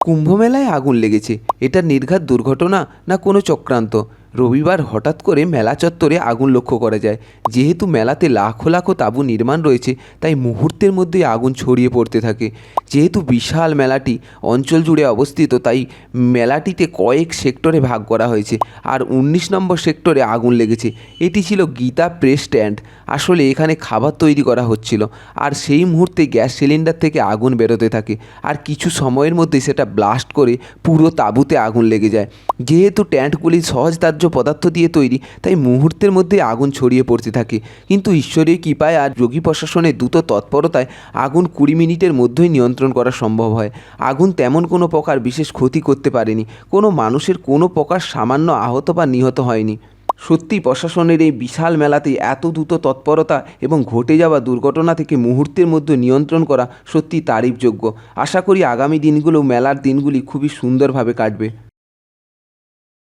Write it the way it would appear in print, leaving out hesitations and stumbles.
কুম্ভমেলায় আগুন লেগেছে, এটা নির্ঘাত দুর্ঘটনা না কোনো চক্রান্ত? রবিবার হঠাৎ করে মেলা চত্বরে আগুন লক্ষ্য করা যায়। যেহেতু মেলাতে লাখো লাখো তাঁবু নির্মাণ রয়েছে, তাই মুহূর্তের মধ্যেই আগুন ছড়িয়ে পড়তে থাকে। যেহেতু বিশাল মেলাটি অঞ্চল জুড়ে অবস্থিত, তাই মেলাটিতে কয়েক সেক্টরে ভাগ করা হয়েছে। আর 19 নম্বর সেক্টরে আগুন লেগেছে। এটি ছিল গীতা প্রেস স্ট্যান্ড। আসলে এখানে খাবার তৈরি করা হচ্ছিল, আর সেই মুহূর্তে গ্যাস সিলিন্ডার থেকে আগুন বেরোতে থাকে, আর কিছু সময়ের মধ্যে সেটা ব্লাস্ট করে পুরো তাঁবুতে আগুন লেগে যায়। যেহেতু ট্যান্টগুলি সহজদার্য পদার্থ দিয়ে তৈরি, তাই মুহূর্তের মধ্যে আগুন ছড়িয়ে পড়তে থাকে। কিন্তু ঈশ্বরের কৃপায় আর যোগী প্রশাসনের দ্রুত তৎপরতায় আগুন 20 মিনিটের মধ্যেই নিয়ন্ত্রণ করা সম্ভব হয়। আগুন তেমন কোনো প্রকার বিশেষ ক্ষতি করতে পারেনি, কোনো মানুষের কোনো প্রকার সামান্য আহত বা নিহত হয়নি। সত্যি প্রশাসনের এই বিশাল মেলাতে এত দ্রুত তৎপরতা এবং ঘটে যাওয়া দুর্ঘটনা থেকে মুহূর্তের মধ্যে নিয়ন্ত্রণ করা সত্যি তারিফযোগ্য। আশা করি আগামী দিনগুলো মেলার দিনগুলি খুবই সুন্দরভাবে কাটবে।